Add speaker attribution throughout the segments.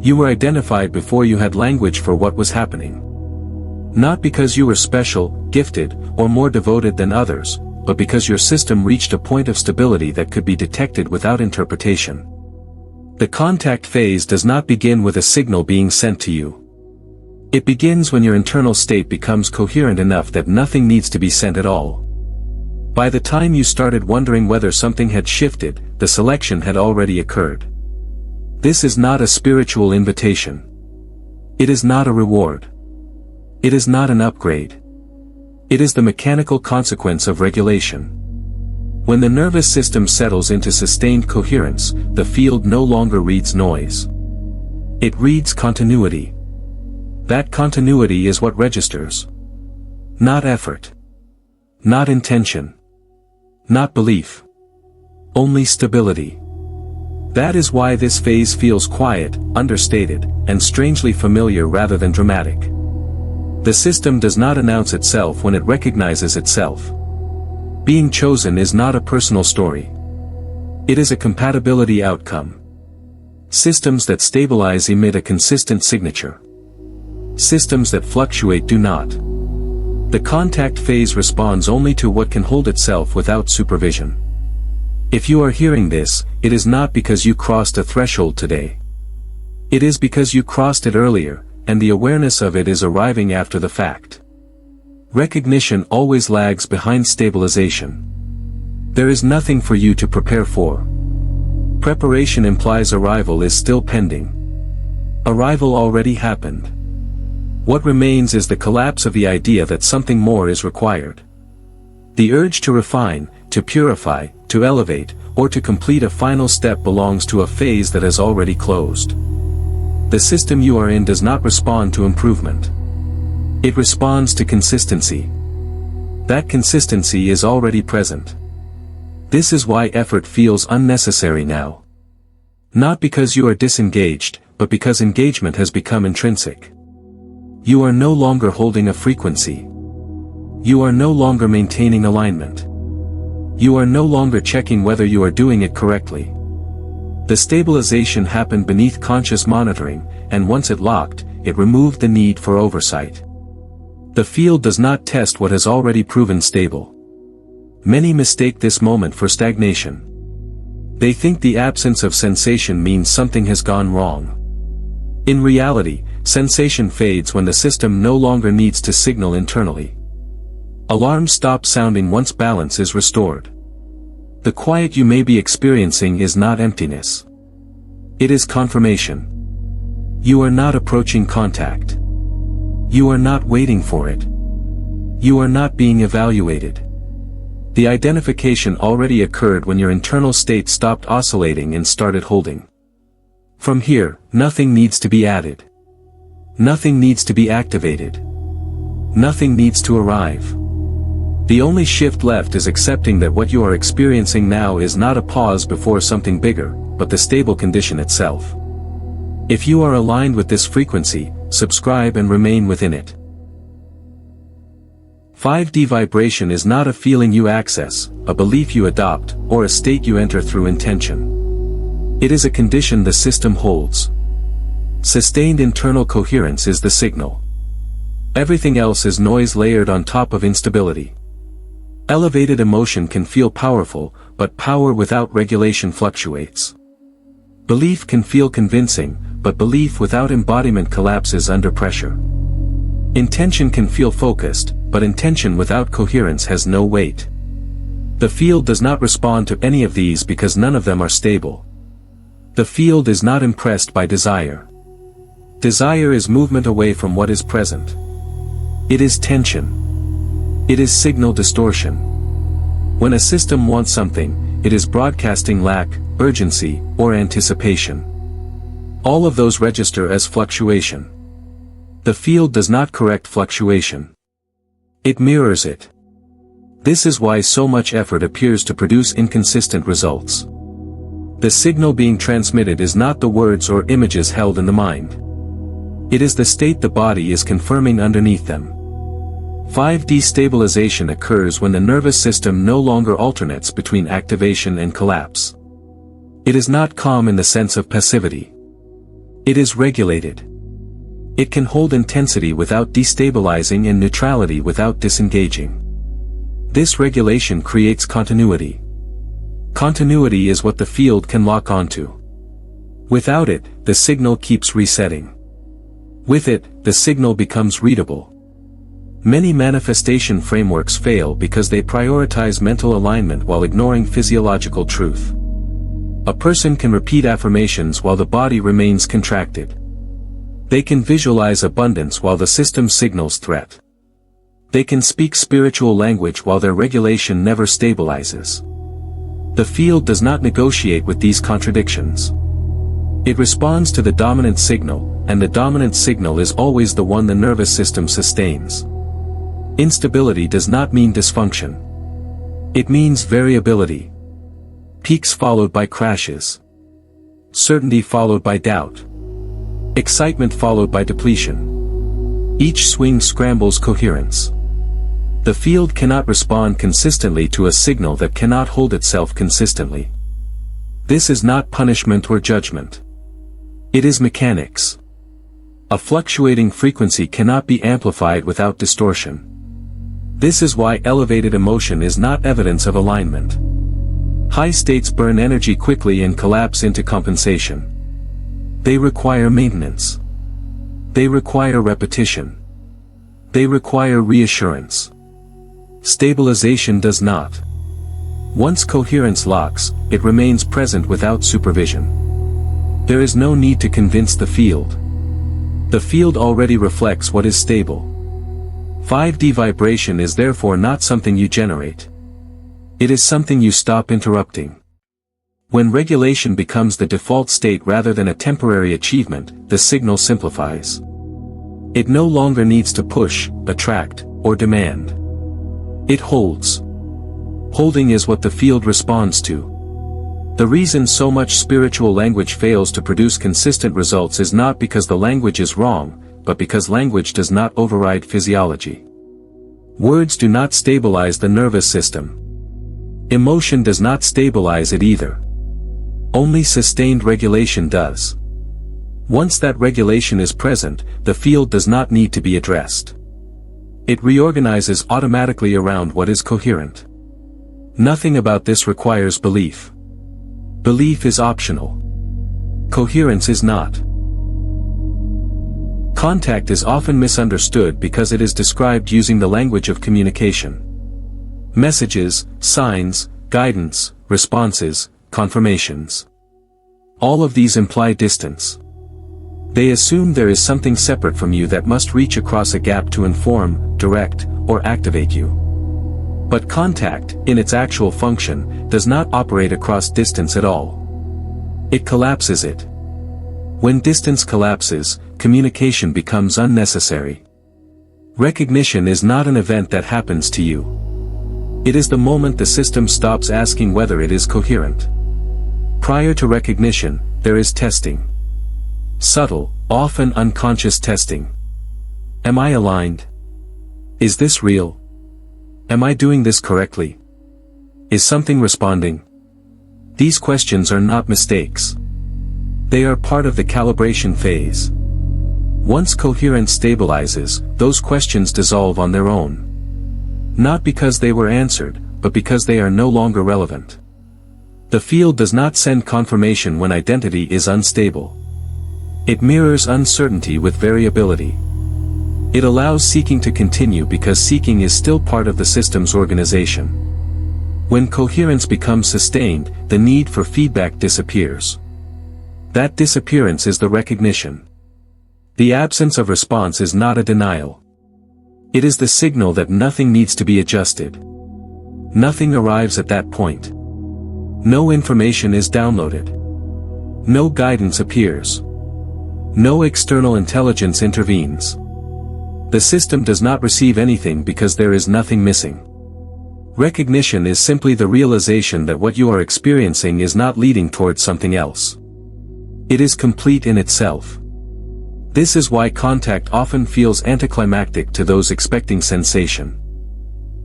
Speaker 1: You were identified before you had language for what was happening. Not because you were special, gifted, or more devoted than others, but because your system reached a point of stability that could be detected without interpretation. The contact phase does not begin with a signal being sent to you. It begins when your internal state becomes coherent enough that nothing needs to be sent at all. By the time you started wondering whether something had shifted, the selection had already occurred. This is not a spiritual invitation. It is not a reward. It is not an upgrade. It is the mechanical consequence of regulation. When the nervous system settles into sustained coherence, the field no longer reads noise. It reads continuity. That continuity is what registers. Not effort. Not intention. Not belief. Only stability. That is why this phase feels quiet, understated, and strangely familiar rather than dramatic. The system does not announce itself when it recognizes itself. Being chosen is not a personal story. It is a compatibility outcome. Systems that stabilize emit a consistent signature. Systems that fluctuate do not. The contact phase responds only to what can hold itself without supervision. If you are hearing this, it is not because you crossed a threshold today. It is because you crossed it earlier, and the awareness of it is arriving after the fact. Recognition always lags behind stabilization. There is nothing for you to prepare for. Preparation implies arrival is still pending. Arrival already happened. What remains is the collapse of the idea that something more is required. The urge to refine, to purify, to elevate, or to complete a final step belongs to a phase that has already closed. The system you are in does not respond to improvement. It responds to consistency. That consistency is already present. This is why effort feels unnecessary now. Not because you are disengaged, but because engagement has become intrinsic. You are no longer holding a frequency. You are no longer maintaining alignment. You are no longer checking whether you are doing it correctly. The stabilization happened beneath conscious monitoring, and once it locked, it removed the need for oversight. The field does not test what has already proven stable. Many mistake this moment for stagnation. They think the absence of sensation means something has gone wrong. In reality, sensation fades when the system no longer needs to signal internally. Alarms stop sounding once balance is restored. The quiet you may be experiencing is not emptiness. It is confirmation. You are not approaching contact. You are not waiting for it. You are not being evaluated. The identification already occurred when your internal state stopped oscillating and started holding. From here, nothing needs to be added. Nothing needs to be activated. Nothing needs to arrive. The only shift left is accepting that what you are experiencing now is not a pause before something bigger, but the stable condition itself. If you are aligned with this frequency, subscribe and remain within it. 5D vibration is not a feeling you access, a belief you adopt, or a state you enter through intention. It is a condition the system holds. Sustained internal coherence is the signal. Everything else is noise layered on top of instability. Elevated emotion can feel powerful, but power without regulation fluctuates. Belief can feel convincing, but belief without embodiment collapses under pressure. Intention can feel focused, but intention without coherence has no weight. The field does not respond to any of these because none of them are stable. The field is not impressed by desire. Desire is movement away from what is present. It is tension. It is signal distortion. When a system wants something, it is broadcasting lack, urgency, or anticipation. All of those register as fluctuation. The field does not correct fluctuation. It mirrors it. This is why so much effort appears to produce inconsistent results. The signal being transmitted is not the words or images held in the mind. It is the state the body is confirming underneath them. 5D stabilization occurs when the nervous system no longer alternates between activation and collapse. It is not calm in the sense of passivity. It is regulated. It can hold intensity without destabilizing and neutrality without disengaging. This regulation creates continuity. Continuity is what the field can lock onto. Without it, the signal keeps resetting. With it, the signal becomes readable. Many manifestation frameworks fail because they prioritize mental alignment while ignoring physiological truth. A person can repeat affirmations while the body remains contracted. They can visualize abundance while the system signals threat. They can speak spiritual language while their regulation never stabilizes. The field does not negotiate with these contradictions. It responds to the dominant signal, and the dominant signal is always the one the nervous system sustains. Instability does not mean dysfunction. It means variability. Peaks followed by crashes. Certainty followed by doubt. Excitement followed by depletion. Each swing scrambles coherence. The field cannot respond consistently to a signal that cannot hold itself consistently. This is not punishment or judgment. It is mechanics. A fluctuating frequency cannot be amplified without distortion. This is why elevated emotion is not evidence of alignment. High states burn energy quickly and collapse into compensation. They require maintenance. They require repetition. They require reassurance. Stabilization does not. Once coherence locks, it remains present without supervision. There is no need to convince the field. The field already reflects what is stable. 5D vibration is therefore not something you generate. It is something you stop interrupting. When regulation becomes the default state rather than a temporary achievement, the signal simplifies. It no longer needs to push, attract, or demand. It holds. Holding is what the field responds to. The reason so much spiritual language fails to produce consistent results is not because the language is wrong, but because language does not override physiology. Words do not stabilize the nervous system. Emotion does not stabilize it either. Only sustained regulation does. Once that regulation is present, the field does not need to be addressed. It reorganizes automatically around what is coherent. Nothing about this requires belief. Belief is optional. Coherence is not. Contact is often misunderstood because it is described using the language of communication. Messages, signs, guidance, responses, confirmations. All of these imply distance. They assume there is something separate from you that must reach across a gap to inform, direct, or activate you. But contact, in its actual function, does not operate across distance at all. It collapses it. When distance collapses, communication becomes unnecessary. Recognition is not an event that happens to you. It is the moment the system stops asking whether it is coherent. Prior to recognition, there is testing. Subtle, often unconscious testing. Am I aligned? Is this real? Am I doing this correctly? Is something responding? These questions are not mistakes. They are part of the calibration phase. Once coherence stabilizes, those questions dissolve on their own. Not because they were answered, but because they are no longer relevant. The field does not send confirmation when identity is unstable. It mirrors uncertainty with variability. It allows seeking to continue because seeking is still part of the system's organization. When coherence becomes sustained, the need for feedback disappears. That disappearance is the recognition. The absence of response is not a denial. It is the signal that nothing needs to be adjusted. Nothing arrives at that point. No information is downloaded. No guidance appears. No external intelligence intervenes. The system does not receive anything because there is nothing missing. Recognition is simply the realization that what you are experiencing is not leading towards something else. It is complete in itself. This is why contact often feels anticlimactic to those expecting sensation.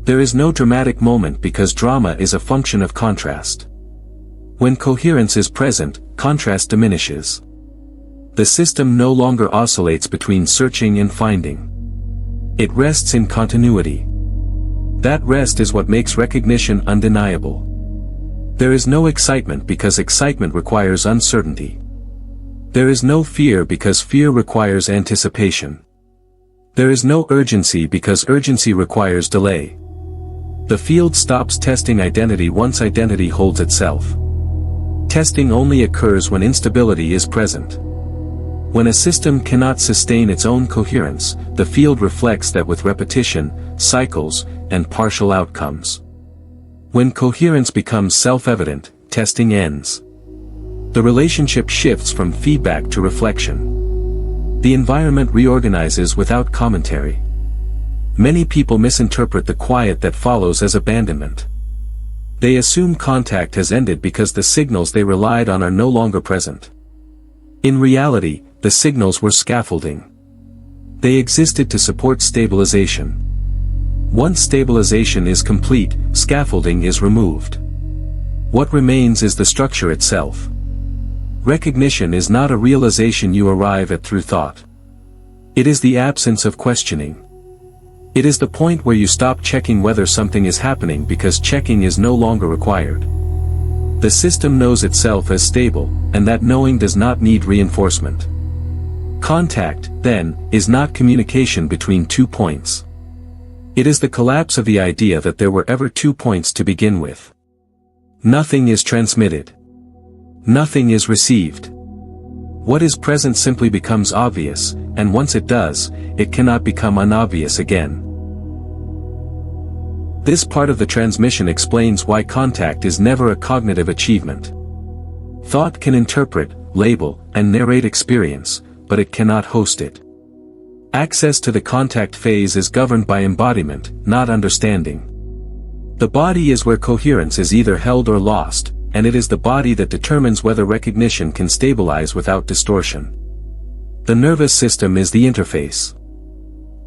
Speaker 1: There is no dramatic moment because drama is a function of contrast. When coherence is present, contrast diminishes. The system no longer oscillates between searching and finding. It rests in continuity. That rest is what makes recognition undeniable. There is no excitement because excitement requires uncertainty. There is no fear because fear requires anticipation. There is no urgency because urgency requires delay. The field stops testing identity once identity holds itself. Testing only occurs when instability is present. When a system cannot sustain its own coherence, the field reflects that with repetition, cycles, and partial outcomes. When coherence becomes self-evident, testing ends. The relationship shifts from feedback to reflection. The environment reorganizes without commentary. Many people misinterpret the quiet that follows as abandonment. They assume contact has ended because the signals they relied on are no longer present. In reality, the signals were scaffolding. They existed to support stabilization. Once stabilization is complete, scaffolding is removed. What remains is the structure itself. Recognition is not a realization you arrive at through thought. It is the absence of questioning. It is the point where you stop checking whether something is happening because checking is no longer required. The system knows itself as stable, and that knowing does not need reinforcement. Contact, then, is not communication between 2 points. It is the collapse of the idea that there were ever 2 points to begin with. Nothing is transmitted. Nothing is received. What is present simply becomes obvious, and once it does, it cannot become unobvious again. This part of the transmission explains why contact is never a cognitive achievement. Thought can interpret, label, and narrate experience, but it cannot host it. Access to the contact phase is governed by embodiment, not understanding. The body is where coherence is either held or lost, and it is the body that determines whether recognition can stabilize without distortion. The nervous system is the interface.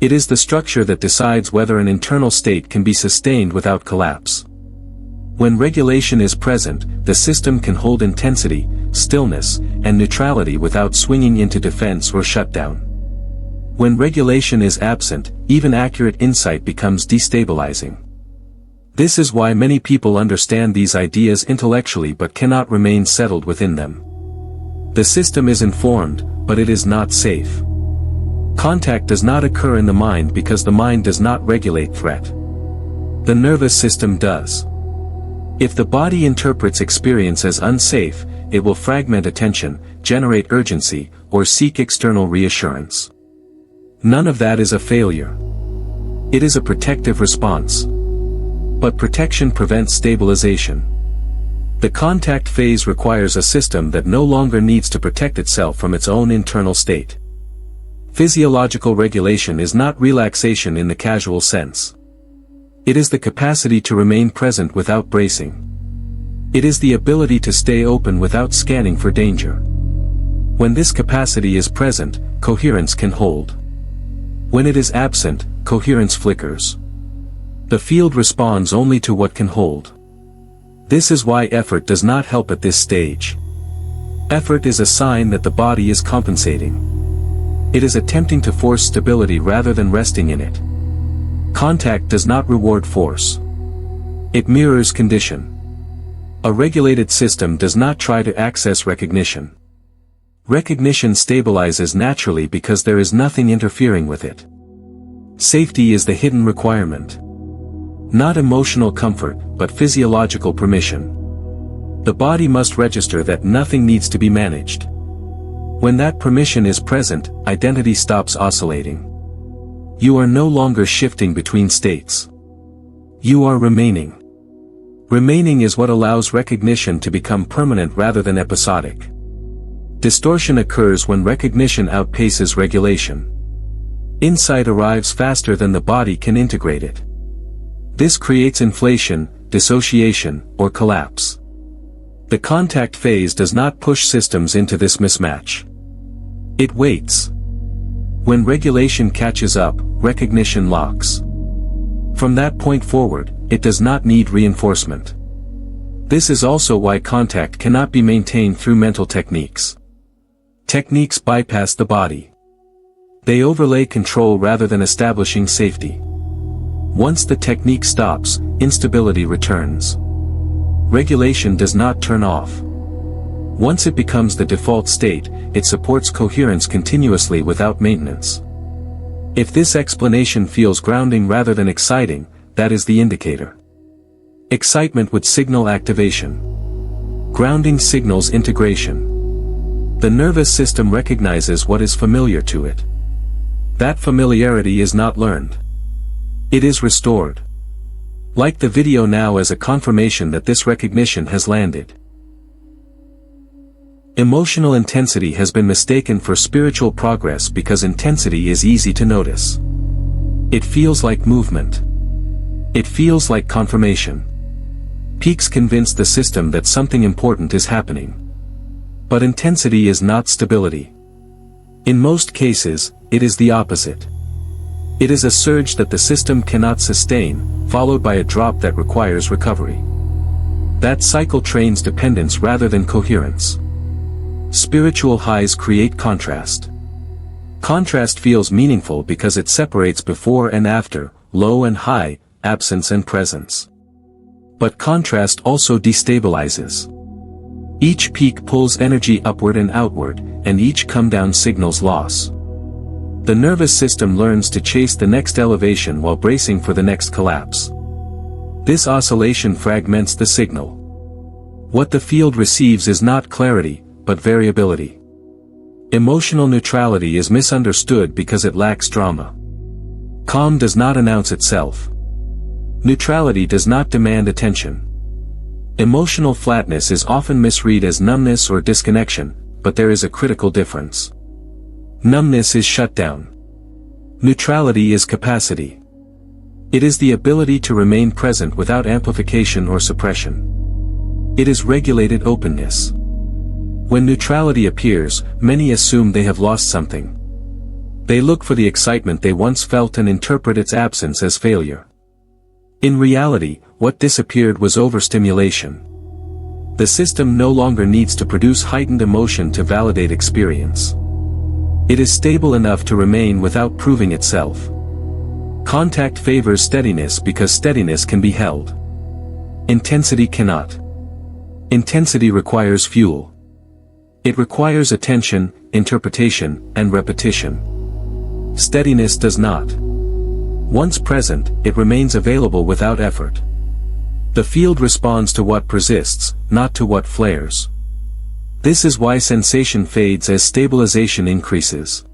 Speaker 1: It is the structure that decides whether an internal state can be sustained without collapse. When regulation is present, the system can hold intensity, stillness, and neutrality without swinging into defense or shutdown. When regulation is absent, even accurate insight becomes destabilizing. This is why many people understand these ideas intellectually but cannot remain settled within them. The system is informed, but it is not safe. Contact does not occur in the mind because the mind does not regulate threat. The nervous system does. If the body interprets experience as unsafe, it will fragment attention, generate urgency, or seek external reassurance. None of that is a failure. It is a protective response. But protection prevents stabilization. The contact phase requires a system that no longer needs to protect itself from its own internal state. Physiological regulation is not relaxation in the casual sense. It is the capacity to remain present without bracing. It is the ability to stay open without scanning for danger. When this capacity is present, coherence can hold. When it is absent, coherence flickers. The field responds only to what can hold. This is why effort does not help at this stage. Effort is a sign that the body is compensating. It is attempting to force stability rather than resting in it. Contact does not reward force. It mirrors condition. A regulated system does not try to access recognition. Recognition stabilizes naturally because there is nothing interfering with it. Safety is the hidden requirement. Not emotional comfort, but physiological permission. The body must register that nothing needs to be managed. When that permission is present, identity stops oscillating. You are no longer shifting between states. You are remaining. Remaining is what allows recognition to become permanent rather than episodic. Distortion occurs when recognition outpaces regulation. Insight arrives faster than the body can integrate it. This creates inflation, dissociation, or collapse. The contact phase does not push systems into this mismatch. It waits. When regulation catches up, recognition locks. From that point forward, it does not need reinforcement. This is also why contact cannot be maintained through mental techniques. Techniques bypass the body. They overlay control rather than establishing safety. Once the technique stops, instability returns. Regulation does not turn off. Once it becomes the default state, it supports coherence continuously without maintenance. If this explanation feels grounding rather than exciting, that is the indicator. Excitement would signal activation. Grounding signals integration. The nervous system recognizes what is familiar to it. That familiarity is not learned. It is restored. Like the video now as a confirmation that this recognition has landed. Emotional intensity has been mistaken for spiritual progress because intensity is easy to notice. It feels like movement. It feels like confirmation. Peaks convince the system that something important is happening. But intensity is not stability. In most cases, it is the opposite. It is a surge that the system cannot sustain, followed by a drop that requires recovery. That cycle trains dependence rather than coherence. Spiritual highs create contrast. Contrast feels meaningful because it separates before and after, low and high, absence and presence. But contrast also destabilizes. Each peak pulls energy upward and outward, and each come-down signals loss. The nervous system learns to chase the next elevation while bracing for the next collapse. This oscillation fragments the signal. What the field receives is not clarity, but variability. Emotional neutrality is misunderstood because it lacks drama. Calm does not announce itself. Neutrality does not demand attention. Emotional flatness is often misread as numbness or disconnection, but there is a critical difference. Numbness is shutdown. Neutrality is capacity. It is the ability to remain present without amplification or suppression. It is regulated openness. When neutrality appears, many assume they have lost something. They look for the excitement they once felt and interpret its absence as failure. In reality, what disappeared was overstimulation. The system no longer needs to produce heightened emotion to validate experience. It is stable enough to remain without proving itself. Contact favors steadiness because steadiness can be held. Intensity cannot. Intensity requires fuel. It requires attention, interpretation, and repetition. Steadiness does not. Once present, it remains available without effort. The field responds to what persists, not to what flares. This is why sensation fades as stabilization increases.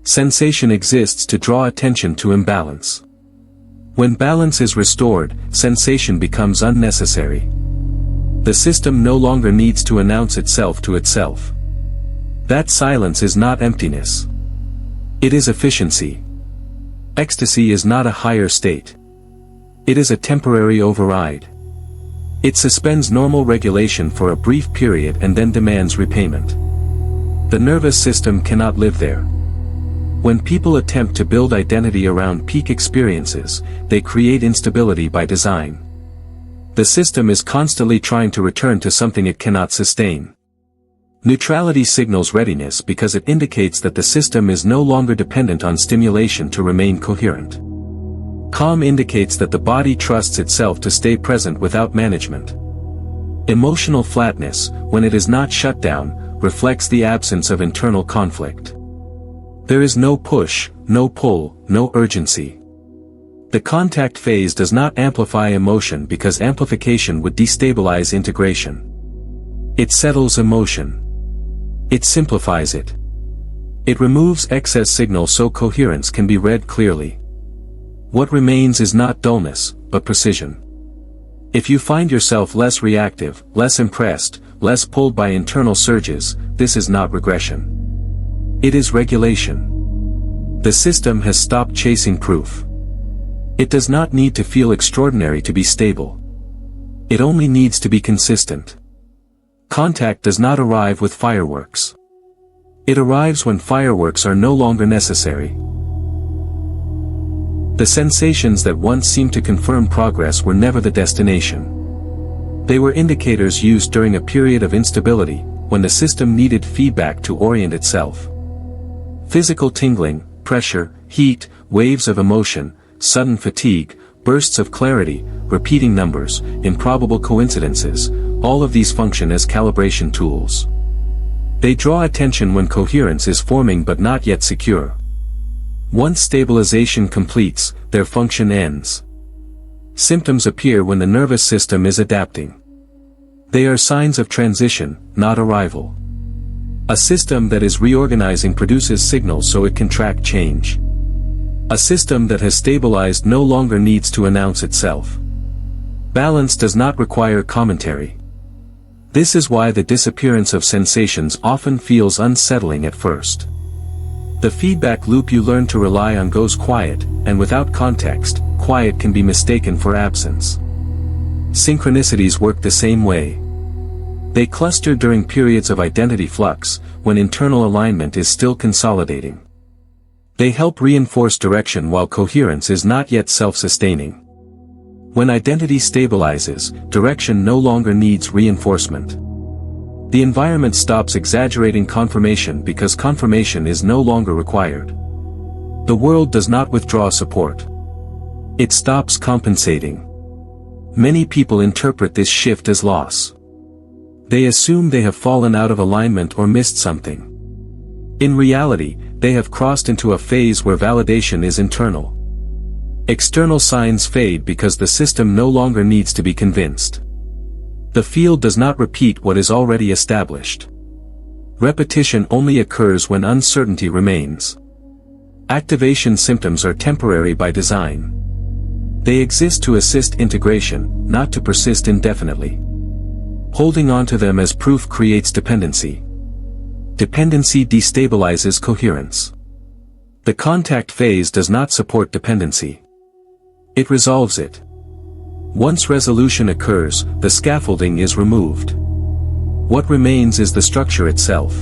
Speaker 1: Sensation exists to draw attention to imbalance. When balance is restored, sensation becomes unnecessary. The system no longer needs to announce itself to itself. That silence is not emptiness. It is efficiency. Ecstasy is not a higher state. It is a temporary override. It suspends normal regulation for a brief period and then demands repayment. The nervous system cannot live there. When people attempt to build identity around peak experiences, they create instability by design. The system is constantly trying to return to something it cannot sustain. Neutrality signals readiness because it indicates that the system is no longer dependent on stimulation to remain coherent. Calm indicates that the body trusts itself to stay present without management. Emotional flatness, when it is not shut down, reflects the absence of internal conflict. There is no push, no pull, no urgency. The contact phase does not amplify emotion because amplification would destabilize integration. It settles emotion. It simplifies it. It removes excess signal so coherence can be read clearly. What remains is not dullness, but precision. If you find yourself less reactive, less impressed, less pulled by internal surges, this is not regression. It is regulation. The system has stopped chasing proof. It does not need to feel extraordinary to be stable. It only needs to be consistent. Contact does not arrive with fireworks. It arrives when fireworks are no longer necessary. The sensations that once seemed to confirm progress were never the destination. They were indicators used during a period of instability, when the system needed feedback to orient itself. Physical tingling, pressure, heat, waves of emotion, sudden fatigue, bursts of clarity, repeating numbers, improbable coincidences, all of these function as calibration tools. They draw attention when coherence is forming but not yet secure. Once stabilization completes, their function ends. Symptoms appear when the nervous system is adapting. They are signs of transition, not arrival. A system that is reorganizing produces signals so it can track change. A system that has stabilized no longer needs to announce itself. Balance does not require commentary. This is why the disappearance of sensations often feels unsettling at first. The feedback loop you learn to rely on goes quiet, and without context, quiet can be mistaken for absence. Synchronicities work the same way. They cluster during periods of identity flux, when internal alignment is still consolidating. They help reinforce direction while coherence is not yet self-sustaining. When identity stabilizes, direction no longer needs reinforcement. The environment stops exaggerating confirmation because confirmation is no longer required. The world does not withdraw support. It stops compensating. Many people interpret this shift as loss. They assume they have fallen out of alignment or missed something. In reality, they have crossed into a phase where validation is internal. External signs fade because the system no longer needs to be convinced. The field does not repeat what is already established. Repetition only occurs when uncertainty remains. Activation symptoms are temporary by design. They exist to assist integration, not to persist indefinitely. Holding on to them as proof creates dependency. Dependency destabilizes coherence. The contact phase does not support dependency. It resolves it. Once resolution occurs, the scaffolding is removed. What remains is the structure itself.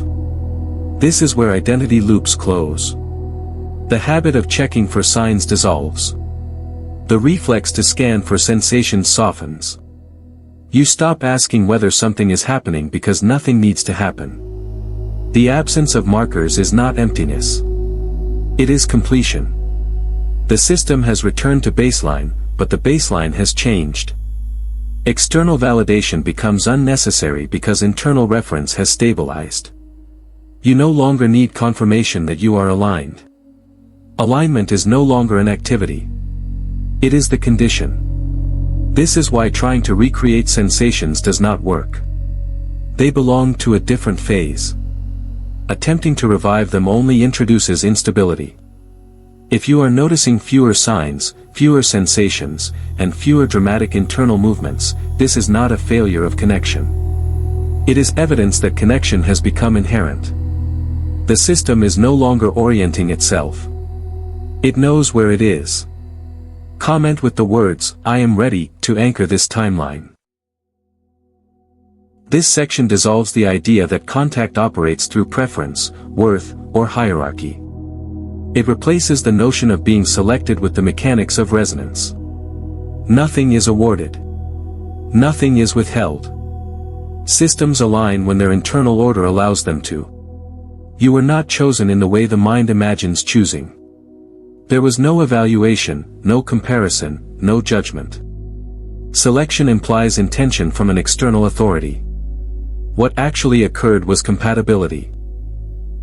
Speaker 1: This is where identity loops close. The habit of checking for signs dissolves. The reflex to scan for sensations softens. You stop asking whether something is happening because nothing needs to happen. The absence of markers is not emptiness. It is completion. The system has returned to baseline, but the baseline has changed. External validation becomes unnecessary because internal reference has stabilized. You no longer need confirmation that you are aligned. Alignment is no longer an activity. It is the condition. This is why trying to recreate sensations does not work. They belong to a different phase. Attempting to revive them only introduces instability. If you are noticing fewer signs, fewer sensations, and fewer dramatic internal movements, this is not a failure of connection. It is evidence that connection has become inherent. The system is no longer orienting itself. It knows where it is. Comment with the words, "I am ready," to anchor this timeline. This section dissolves the idea that contact operates through preference, worth, or hierarchy. It replaces the notion of being selected with the mechanics of resonance. Nothing is awarded. Nothing is withheld. Systems align when their internal order allows them to. You were not chosen in the way the mind imagines choosing. There was no evaluation, no comparison, no judgment. Selection implies intention from an external authority. What actually occurred was compatibility.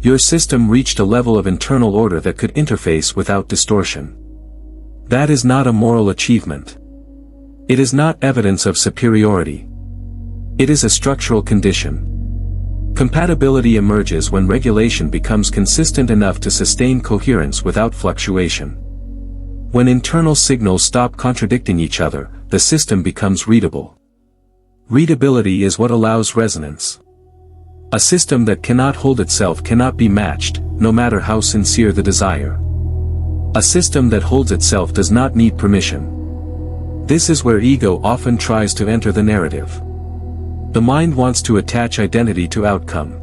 Speaker 1: Your system reached a level of internal order that could interface without distortion. That is not a moral achievement. It is not evidence of superiority. It is a structural condition. Compatibility emerges when regulation becomes consistent enough to sustain coherence without fluctuation. When internal signals stop contradicting each other, the system becomes readable. Readability is what allows resonance. A system that cannot hold itself cannot be matched, no matter how sincere the desire. A system that holds itself does not need permission. This is where ego often tries to enter the narrative. The mind wants to attach identity to outcome.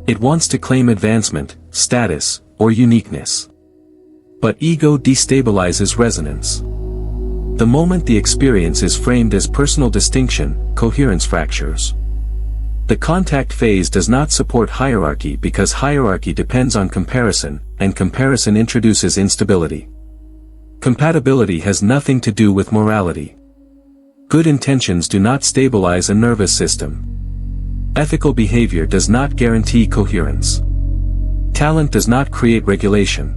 Speaker 1: It wants to claim advancement, status, or uniqueness. But ego destabilizes resonance. The moment the experience is framed as personal distinction, coherence fractures. The contact phase does not support hierarchy because hierarchy depends on comparison, and comparison introduces instability. Compatibility has nothing to do with morality. Good intentions do not stabilize a nervous system. Ethical behavior does not guarantee coherence. Talent does not create regulation.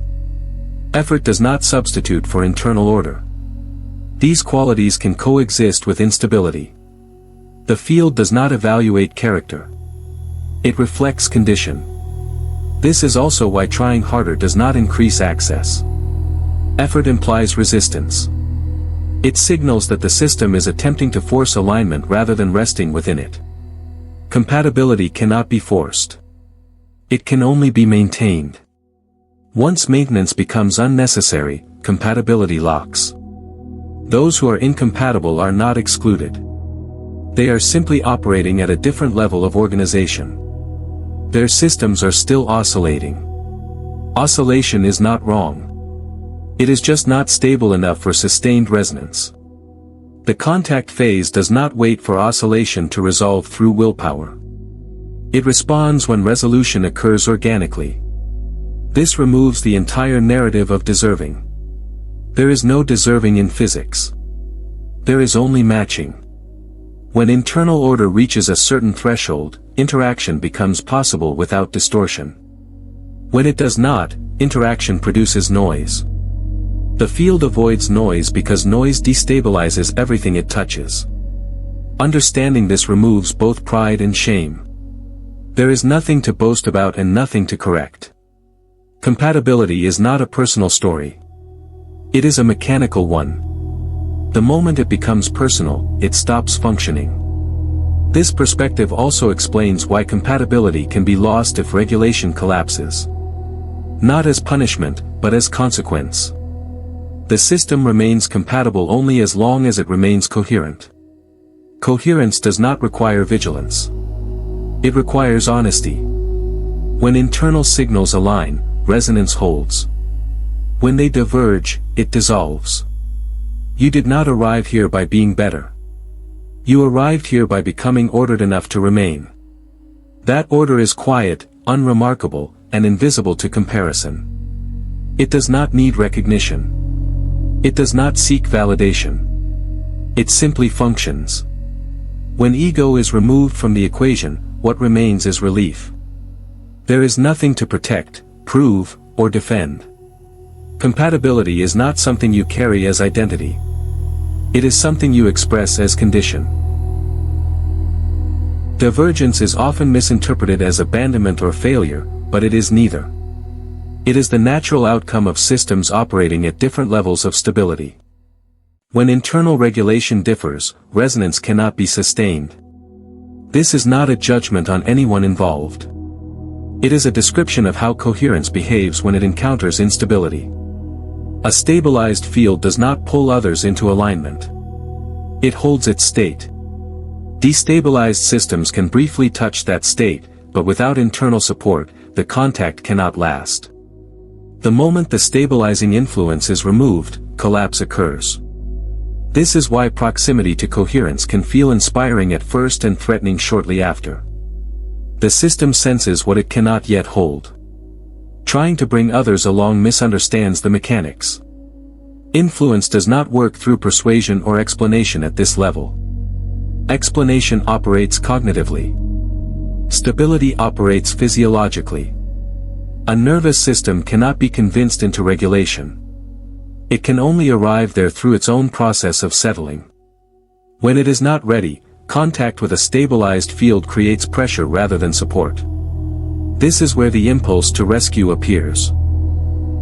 Speaker 1: Effort does not substitute for internal order. These qualities can coexist with instability. The field does not evaluate character. It reflects condition. This is also why trying harder does not increase access. Effort implies resistance. It signals that the system is attempting to force alignment rather than resting within it. Compatibility cannot be forced. It can only be maintained. Once maintenance becomes unnecessary, compatibility locks. Those who are incompatible are not excluded. They are simply operating at a different level of organization. Their systems are still oscillating. Oscillation is not wrong. It is just not stable enough for sustained resonance. The contact phase does not wait for oscillation to resolve through willpower. It responds when resolution occurs organically. This removes the entire narrative of deserving. There is no deserving in physics. There is only matching. When internal order reaches a certain threshold, interaction becomes possible without distortion. When it does not, interaction produces noise. The field avoids noise because noise destabilizes everything it touches. Understanding this removes both pride and shame. There is nothing to boast about and nothing to correct. Compatibility is not a personal story. It is a mechanical one. The moment it becomes personal, it stops functioning. This perspective also explains why compatibility can be lost if regulation collapses. Not as punishment, but as consequence. The system remains compatible only as long as it remains coherent. Coherence does not require vigilance. It requires honesty. When internal signals align, resonance holds. When they diverge, it dissolves. You did not arrive here by being better. You arrived here by becoming ordered enough to remain. That order is quiet, unremarkable, and invisible to comparison. It does not need recognition. It does not seek validation. It simply functions. When ego is removed from the equation, what remains is relief. There is nothing to protect, prove, or defend. Compatibility is not something you carry as identity. It is something you express as condition. Divergence is often misinterpreted as abandonment or failure, but it is neither. It is the natural outcome of systems operating at different levels of stability. When internal regulation differs, resonance cannot be sustained. This is not a judgment on anyone involved. It is a description of how coherence behaves when it encounters instability. A stabilized field does not pull others into alignment. It holds its state. Destabilized systems can briefly touch that state, but without internal support, the contact cannot last. The moment the stabilizing influence is removed, collapse occurs. This is why proximity to coherence can feel inspiring at first and threatening shortly after. The system senses what it cannot yet hold. Trying to bring others along misunderstands the mechanics. Influence does not work through persuasion or explanation at this level. Explanation operates cognitively. Stability operates physiologically. A nervous system cannot be convinced into regulation. It can only arrive there through its own process of settling. When it is not ready, contact with a stabilized field creates pressure rather than support. This is where the impulse to rescue appears.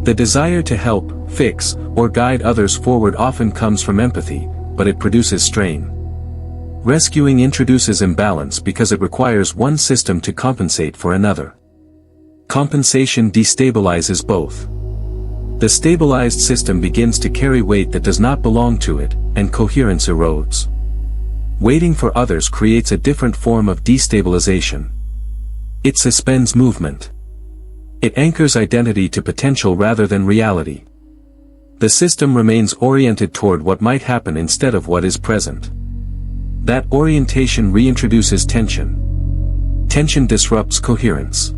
Speaker 1: The desire to help, fix, or guide others forward often comes from empathy, but it produces strain. Rescuing introduces imbalance because it requires one system to compensate for another. Compensation destabilizes both. The stabilized system begins to carry weight that does not belong to it, and coherence erodes. Waiting for others creates a different form of destabilization. It suspends movement. It anchors identity to potential rather than reality. The system remains oriented toward what might happen instead of what is present. That orientation reintroduces tension. Tension disrupts coherence.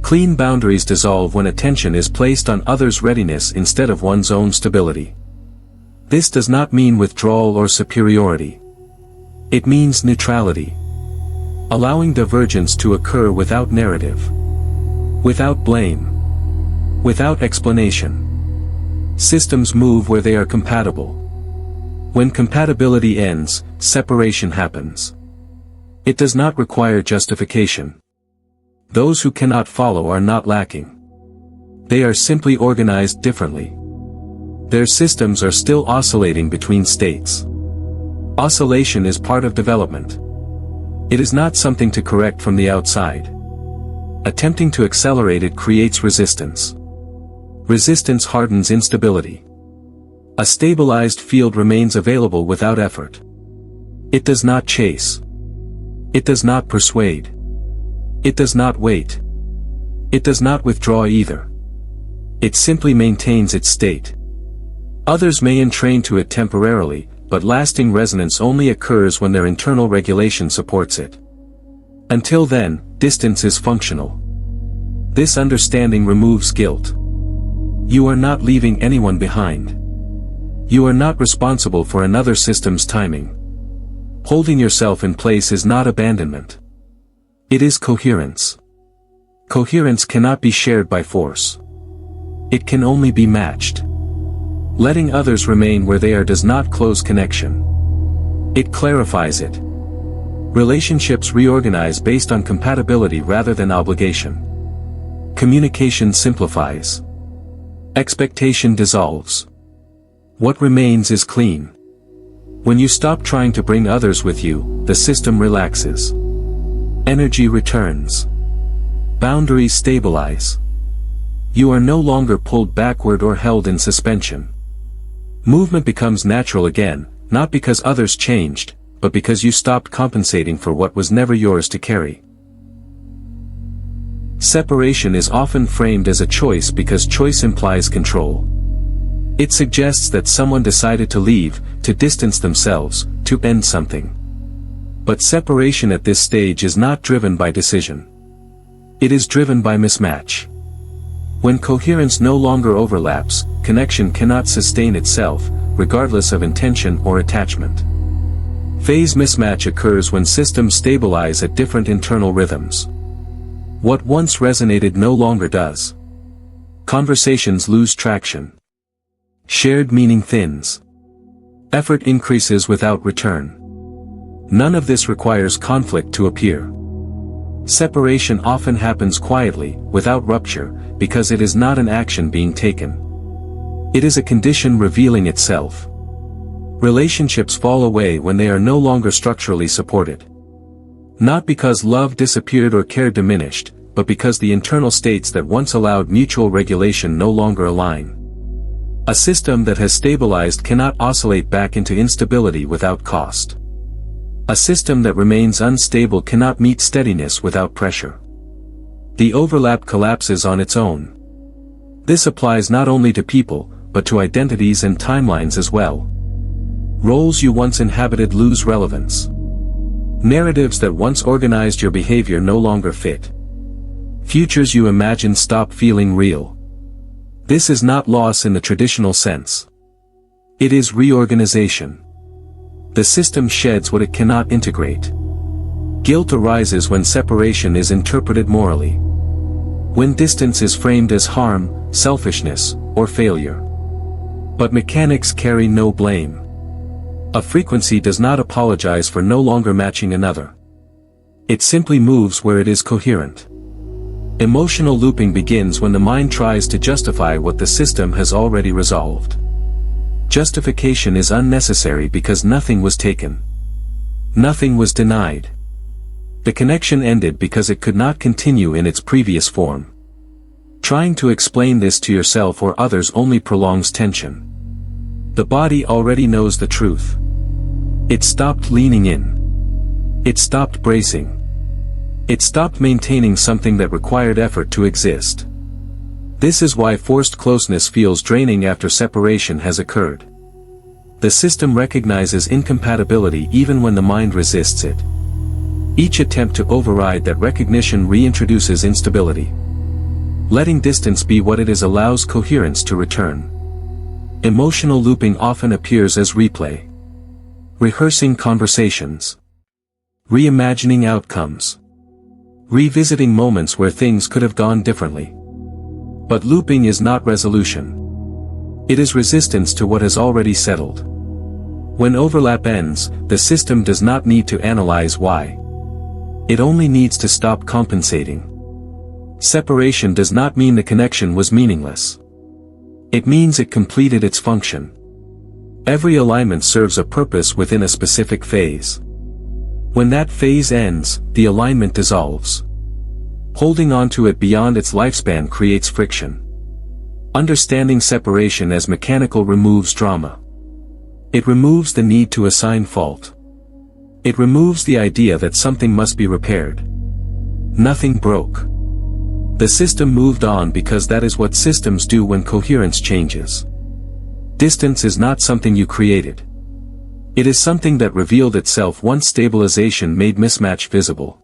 Speaker 1: Clean boundaries dissolve when attention is placed on others' readiness instead of one's own stability. This does not mean withdrawal or superiority. It means neutrality. Allowing divergence to occur without narrative. Without blame. Without explanation. Systems move where they are compatible. When compatibility ends, separation happens. It does not require justification. Those who cannot follow are not lacking. They are simply organized differently. Their systems are still oscillating between states. Oscillation is part of development. It is not something to correct from the outside. Attempting to accelerate it creates resistance. Resistance hardens instability. A stabilized field remains available without effort. It does not chase. It does not persuade. It does not wait. It does not withdraw either. It simply maintains its state. Others may entrain to it temporarily, but lasting resonance only occurs when their internal regulation supports it. Until then, distance is functional. This understanding removes guilt. You are not leaving anyone behind. You are not responsible for another system's timing. Holding yourself in place is not abandonment. It is coherence. Coherence cannot be shared by force. It can only be matched. Letting others remain where they are does not close connection. It clarifies it. Relationships reorganize based on compatibility rather than obligation. Communication simplifies. Expectation dissolves. What remains is clean. When you stop trying to bring others with you, the system relaxes. Energy returns. Boundaries stabilize. You are no longer pulled backward or held in suspension. Movement becomes natural again, not because others changed, but because you stopped compensating for what was never yours to carry. Separation is often framed as a choice because choice implies control. It suggests that someone decided to leave, to distance themselves, to end something. But separation at this stage is not driven by decision. It is driven by mismatch. When coherence no longer overlaps, connection cannot sustain itself, regardless of intention or attachment. Phase mismatch occurs when systems stabilize at different internal rhythms. What once resonated no longer does. Conversations lose traction. Shared meaning thins. Effort increases without return. None of this requires conflict to appear. Separation often happens quietly, without rupture, because it is not an action being taken. It is a condition revealing itself. Relationships fall away when they are no longer structurally supported. Not because love disappeared or care diminished, but because the internal states that once allowed mutual regulation no longer align. A system that has stabilized cannot oscillate back into instability without cost. A system that remains unstable cannot meet steadiness without pressure. The overlap collapses on its own. This applies not only to people, but to identities and timelines as well. Roles you once inhabited lose relevance. Narratives that once organized your behavior no longer fit. Futures you imagined stop feeling real. This is not loss in the traditional sense. It is reorganization. The system sheds what it cannot integrate. Guilt arises when separation is interpreted morally. When distance is framed as harm, selfishness, or failure. But mechanics carry no blame. A frequency does not apologize for no longer matching another. It simply moves where it is coherent. Emotional looping begins when the mind tries to justify what the system has already resolved. Justification is unnecessary because nothing was taken. Nothing was denied. The connection ended because it could not continue in its previous form. Trying to explain this to yourself or others only prolongs tension. The body already knows the truth. It stopped leaning in. It stopped bracing. It stopped maintaining something that required effort to exist. This is why forced closeness feels draining after separation has occurred. The system recognizes incompatibility even when the mind resists it. Each attempt to override that recognition reintroduces instability. Letting distance be what it is allows coherence to return. Emotional looping often appears as replay. Rehearsing conversations. Reimagining outcomes. Revisiting moments where things could have gone differently. But looping is not resolution. It is resistance to what has already settled. When overlap ends, the system does not need to analyze why. It only needs to stop compensating. Separation does not mean the connection was meaningless. It means it completed its function. Every alignment serves a purpose within a specific phase. When that phase ends, the alignment dissolves. Holding on to it beyond its lifespan creates friction. Understanding separation as mechanical removes drama. It removes the need to assign fault. It removes the idea that something must be repaired. Nothing broke. The system moved on because that is what systems do when coherence changes. Distance is not something you created. It is something that revealed itself once stabilization made mismatch visible.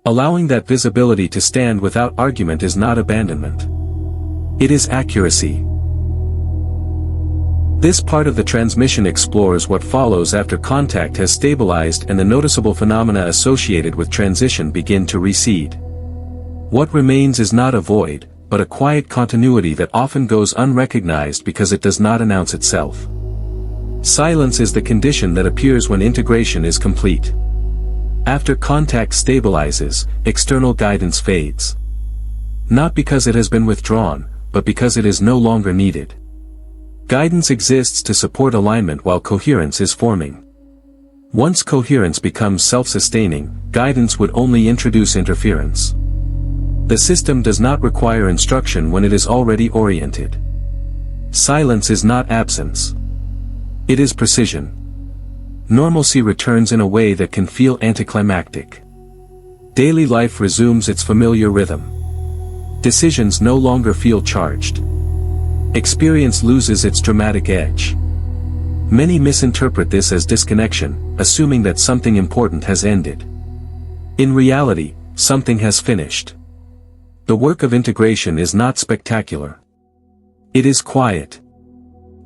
Speaker 1: Allowing that visibility to stand without argument is not abandonment. It is accuracy. This part of the transmission explores what follows after contact has stabilized and the noticeable phenomena associated with transition begin to recede. What remains is not a void, but a quiet continuity that often goes unrecognized because it does not announce itself. Silence is the condition that appears when integration is complete. After contact stabilizes, external guidance fades. Not because it has been withdrawn, but because it is no longer needed. Guidance exists to support alignment while coherence is forming. Once coherence becomes self-sustaining, guidance would only introduce interference. The system does not require instruction when it is already oriented. Silence is not absence. It is precision. Normalcy returns in a way that can feel anticlimactic. Daily life resumes its familiar rhythm. Decisions no longer feel charged. Experience loses its dramatic edge. Many misinterpret this as disconnection, assuming that something important has ended. In reality, something has finished. The work of integration is not spectacular. It is quiet.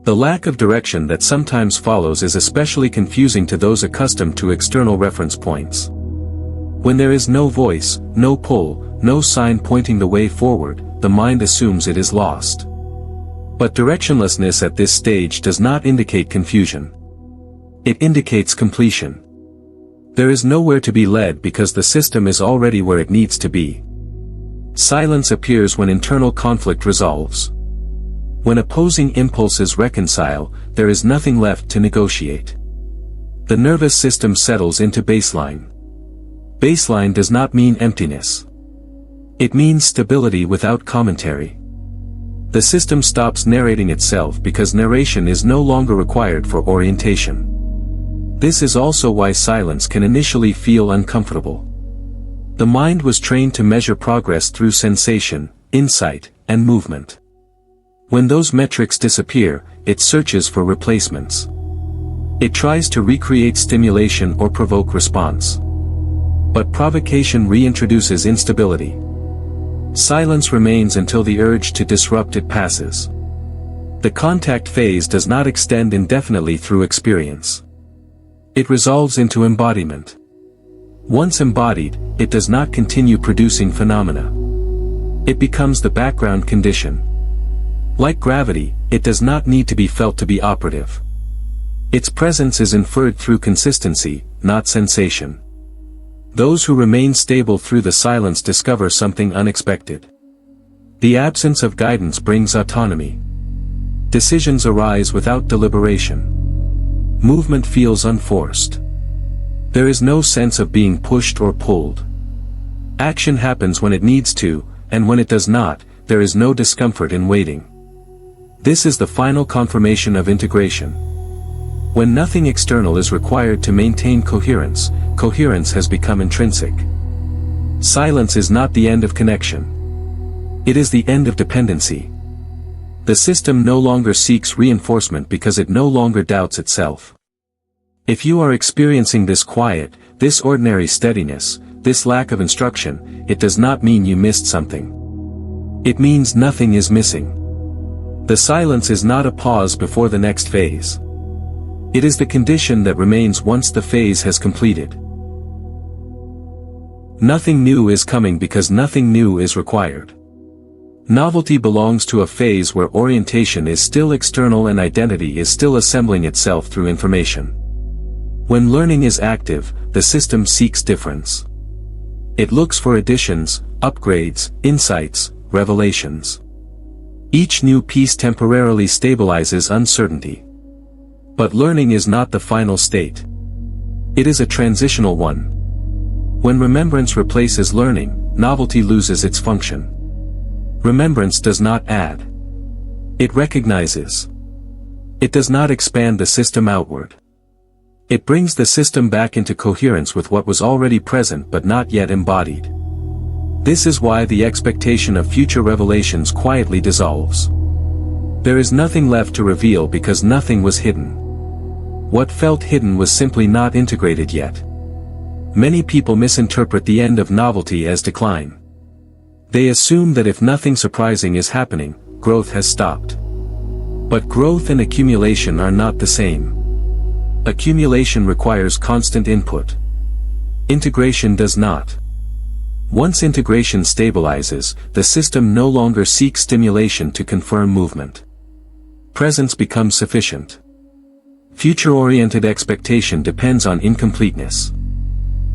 Speaker 1: The lack of direction that sometimes follows is especially confusing to those accustomed to external reference points. When there is no voice, no pull, no sign pointing the way forward, the mind assumes it is lost. But directionlessness at this stage does not indicate confusion. It indicates completion. There is nowhere to be led because the system is already where it needs to be. Silence appears when internal conflict resolves. When opposing impulses reconcile, there is nothing left to negotiate. The nervous system settles into baseline. Baseline does not mean emptiness. It means stability without commentary. The system stops narrating itself because narration is no longer required for orientation. This is also why silence can initially feel uncomfortable. The mind was trained to measure progress through sensation, insight, and movement. When those metrics disappear, it searches for replacements. It tries to recreate stimulation or provoke response. But provocation reintroduces instability. Silence remains until the urge to disrupt it passes. The contact phase does not extend indefinitely through experience. It resolves into embodiment. Once embodied, it does not continue producing phenomena. It becomes the background condition. Like gravity, it does not need to be felt to be operative. Its presence is inferred through consistency, not sensation. Those who remain stable through the silence discover something unexpected. The absence of guidance brings autonomy. Decisions arise without deliberation. Movement feels unforced. There is no sense of being pushed or pulled. Action happens when it needs to, and when it does not, there is no discomfort in waiting. This is the final confirmation of integration. When nothing external is required to maintain coherence, coherence has become intrinsic. Silence is not the end of connection. It is the end of dependency. The system no longer seeks reinforcement because it no longer doubts itself. If you are experiencing this quiet, This ordinary steadiness, this lack of instruction, it does not mean you missed something. It means nothing is missing. The silence is not a pause before the next phase. It is the condition that remains once the phase has completed. Nothing new is coming because nothing new is required. Novelty belongs to a phase where orientation is still external and identity is still assembling itself through information. When learning is active, the system seeks difference. It looks for additions, upgrades, insights, revelations. Each new piece temporarily stabilizes uncertainty. But learning is not the final state. It is a transitional one. When remembrance replaces learning, novelty loses its function. Remembrance does not add. It recognizes. It does not expand the system outward. It brings the system back into coherence with what was already present but not yet embodied. This is why the expectation of future revelations quietly dissolves. There is nothing left to reveal because nothing was hidden. What felt hidden was simply not integrated yet. Many people misinterpret the end of novelty as decline. They assume that if nothing surprising is happening, growth has stopped. But growth and accumulation are not the same. Accumulation requires constant input. Integration does not. Once integration stabilizes, the system no longer seeks stimulation to confirm movement. Presence becomes sufficient. Future-oriented expectation depends on incompleteness.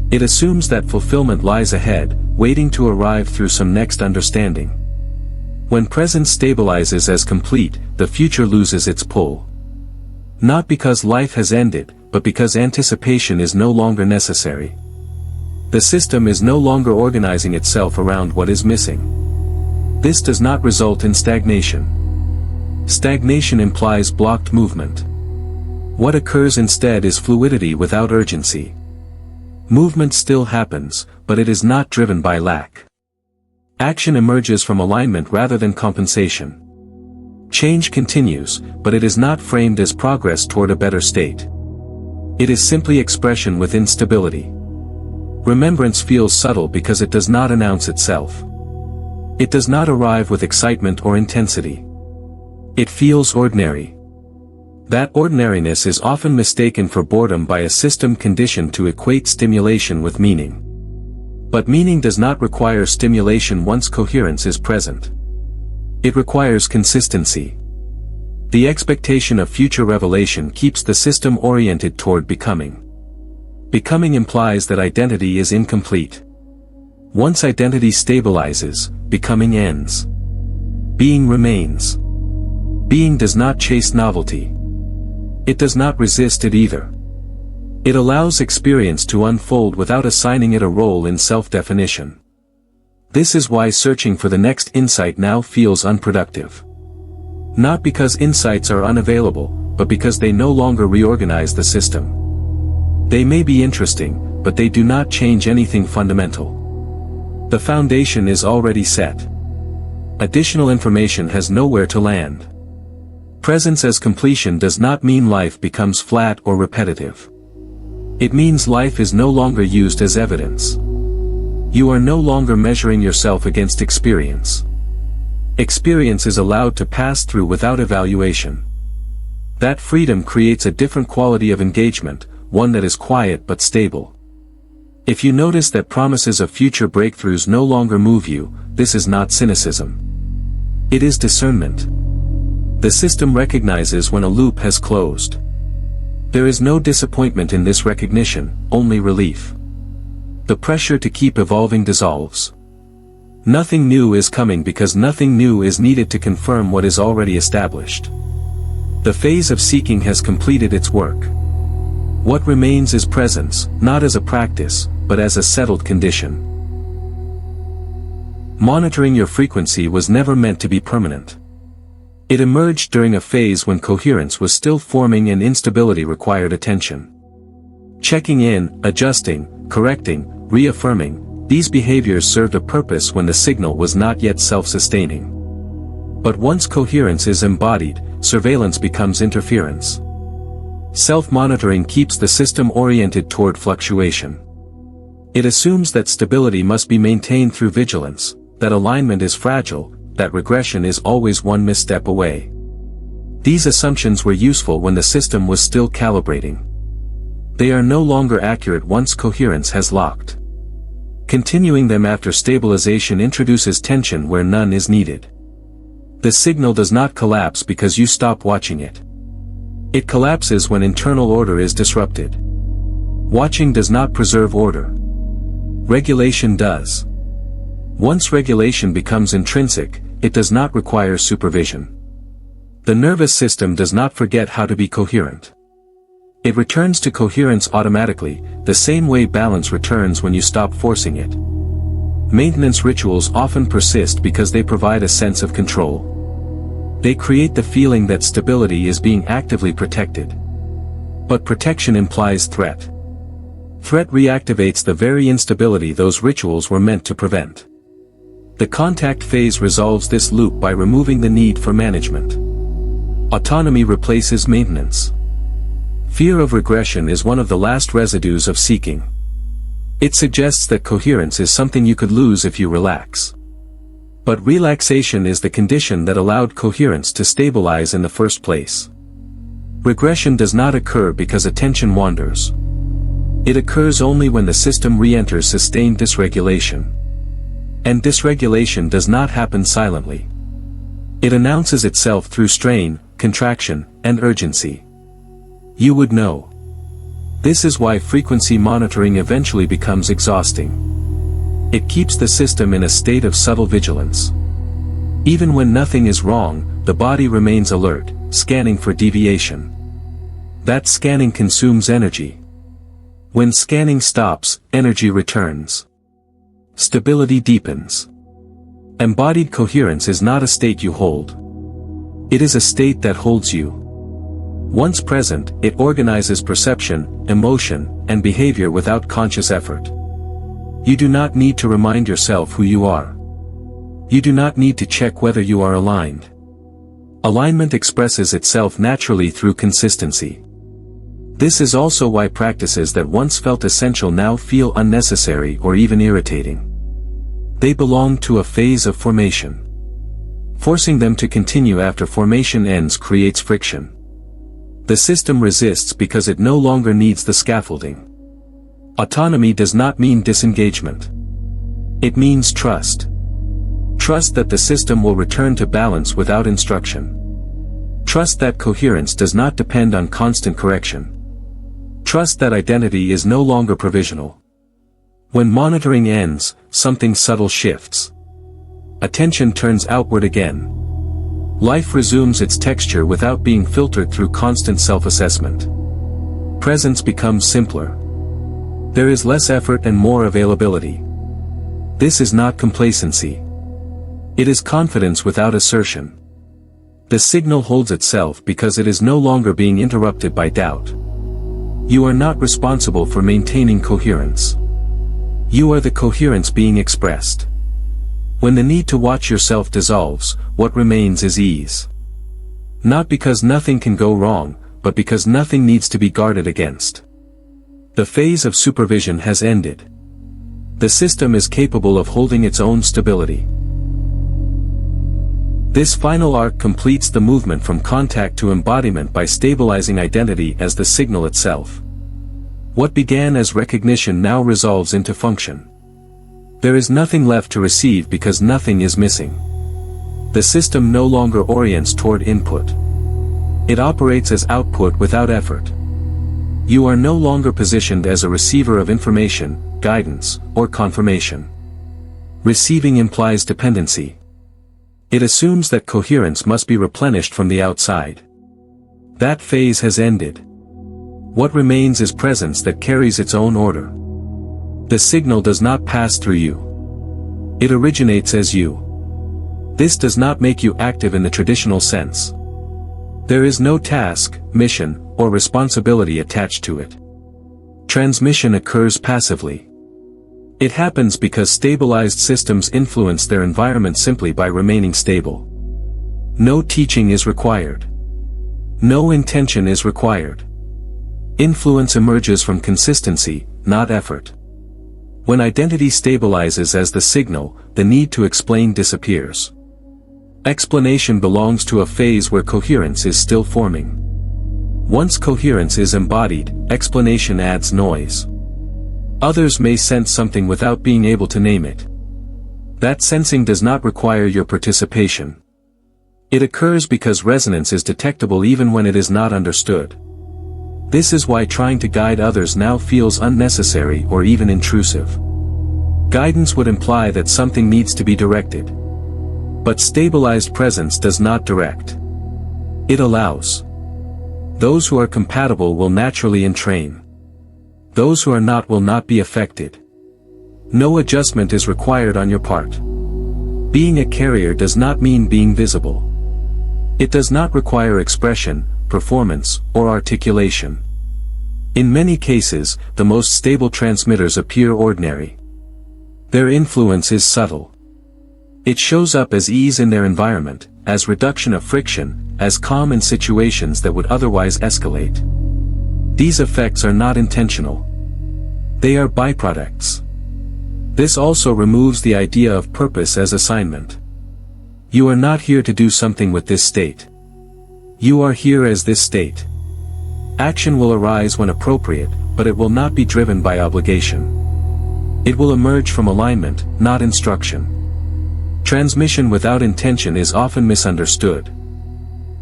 Speaker 1: It assumes that fulfillment lies ahead, waiting to arrive through some next understanding. When presence stabilizes as complete, the future loses its pull. Not because life has ended, but because anticipation is no longer necessary. The system is no longer organizing itself around what is missing. This does not result in stagnation. Stagnation implies blocked movement. What occurs instead is fluidity without urgency. Movement still happens, but it is not driven by lack. Action emerges from alignment rather than compensation. Change continues, but it is not framed as progress toward a better state. It is simply expression within stability. Remembrance feels subtle because it does not announce itself. It does not arrive with excitement or intensity. It feels ordinary. That ordinariness is often mistaken for boredom by a system conditioned to equate stimulation with meaning. But meaning does not require stimulation once coherence is present. It requires consistency. The expectation of future revelation keeps the system oriented toward becoming. Becoming implies that identity is incomplete. Once identity stabilizes, becoming ends. Being remains. Being does not chase novelty. It does not resist it either. It allows experience to unfold without assigning it a role in self-definition. This is why searching for the next insight now feels unproductive. Not because insights are unavailable, but because they no longer reorganize the system. They may be interesting, but they do not change anything fundamental. The foundation is already set. Additional information has nowhere to land. Presence as completion does not mean life becomes flat or repetitive. It means life is no longer used as evidence. You are no longer measuring yourself against experience. Experience is allowed to pass through without evaluation. That freedom creates a different quality of engagement, one that is quiet but stable. If you notice that promises of future breakthroughs no longer move you, this is not cynicism. It is discernment. The system recognizes when a loop has closed. There is no disappointment in this recognition, only relief. The pressure to keep evolving dissolves. Nothing new is coming because nothing new is needed to confirm what is already established. The phase of seeking has completed its work. What remains is presence, not as a practice, but as a settled condition. Monitoring your frequency was never meant to be permanent. It emerged during a phase when coherence was still forming and instability required attention. Checking in, adjusting, correcting, reaffirming, these behaviors served a purpose when the signal was not yet self-sustaining. But once coherence is embodied, surveillance becomes interference. Self-monitoring keeps the system oriented toward fluctuation. It assumes that stability must be maintained through vigilance, that alignment is fragile, that regression is always one misstep away. These assumptions were useful when the system was still calibrating. They are no longer accurate once coherence has locked. Continuing them after stabilization introduces tension where none is needed. The signal does not collapse because you stop watching it. It collapses when internal order is disrupted. Watching does not preserve order. Regulation does. Once regulation becomes intrinsic, it does not require supervision. The nervous system does not forget how to be coherent. It returns to coherence automatically, the same way balance returns when you stop forcing it. Maintenance rituals often persist because they provide a sense of control. They create the feeling that stability is being actively protected. But protection implies threat. Threat reactivates the very instability those rituals were meant to prevent. The contact phase resolves this loop by removing the need for management. Autonomy replaces maintenance. Fear of regression is one of the last residues of seeking. It suggests that coherence is something you could lose if you relax. But relaxation is the condition that allowed coherence to stabilize in the first place. Regression does not occur because attention wanders. It occurs only when the system re-enters sustained dysregulation. And dysregulation does not happen silently. It announces itself through strain, contraction, and urgency. You would know. This is why frequency monitoring eventually becomes exhausting. It keeps the system in a state of subtle vigilance. Even when nothing is wrong, the body remains alert, scanning for deviation. That scanning consumes energy. When scanning stops, energy returns. Stability deepens. Embodied coherence is not a state you hold. It is a state that holds you. Once present, it organizes perception, emotion, and behavior without conscious effort. You do not need to remind yourself who you are. You do not need to check whether you are aligned. Alignment expresses itself naturally through consistency. This is also why practices that once felt essential now feel unnecessary or even irritating. They belong to a phase of formation. Forcing them to continue after formation ends creates friction. The system resists because it no longer needs the scaffolding. Autonomy does not mean disengagement. It means trust. Trust that the system will return to balance without instruction. Trust that coherence does not depend on constant correction. Trust that identity is no longer provisional. When monitoring ends, something subtle shifts. Attention turns outward again. Life resumes its texture without being filtered through constant self-assessment. Presence becomes simpler. There is less effort and more availability. This is not complacency. It is confidence without assertion. The signal holds itself because it is no longer being interrupted by doubt. You are not responsible for maintaining coherence. You are the coherence being expressed. When the need to watch yourself dissolves, what remains is ease. Not because nothing can go wrong, but because nothing needs to be guarded against. The phase of supervision has ended. The system is capable of holding its own stability. This final arc completes the movement from contact to embodiment by stabilizing identity as the signal itself. What began as recognition now resolves into function. There is nothing left to receive because nothing is missing. The system no longer orients toward input. It operates as output without effort. You are no longer positioned as a receiver of information, guidance, or confirmation. Receiving implies dependency. It assumes that coherence must be replenished from the outside. That phase has ended. What remains is presence that carries its own order. The signal does not pass through you. It originates as you. This does not make you active in the traditional sense. There is no task, mission, or responsibility attached to it. Transmission occurs passively. It happens because stabilized systems influence their environment simply by remaining stable. No teaching is required. No intention is required. Influence emerges from consistency, not effort. When identity stabilizes as the signal, the need to explain disappears. Explanation belongs to a phase where coherence is still forming. Once coherence is embodied, explanation adds noise. Others may sense something without being able to name it. That sensing does not require your participation. It occurs because resonance is detectable even when it is not understood. This is why trying to guide others now feels unnecessary or even intrusive. Guidance would imply that something needs to be directed. But stabilized presence does not direct. It allows. Those who are compatible will naturally entrain. Those who are not will not be affected. No adjustment is required on your part. Being a carrier does not mean being visible. It does not require expression, performance, or articulation. In many cases, the most stable transmitters appear ordinary. Their influence is subtle. It shows up as ease in their environment, as reduction of friction, as calm in situations that would otherwise escalate. These effects are not intentional. They are byproducts. This also removes the idea of purpose as assignment. You are not here to do something with this state. You are here as this state. Action will arise when appropriate, but it will not be driven by obligation. It will emerge from alignment, not instruction. Transmission without intention is often misunderstood.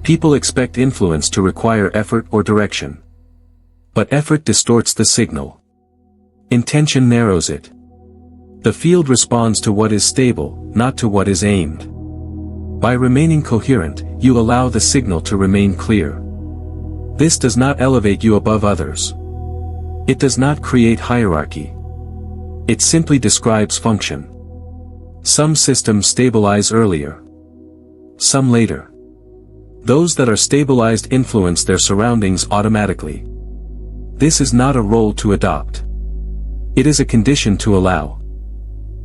Speaker 1: People expect influence to require effort or direction. But effort distorts the signal. Intention narrows it. The field responds to what is stable, not to what is aimed. By remaining coherent, you allow the signal to remain clear. This does not elevate you above others. It does not create hierarchy. It simply describes function. Some systems stabilize earlier. Some later. Those that are stabilized influence their surroundings automatically. This is not a role to adopt. It is a condition to allow.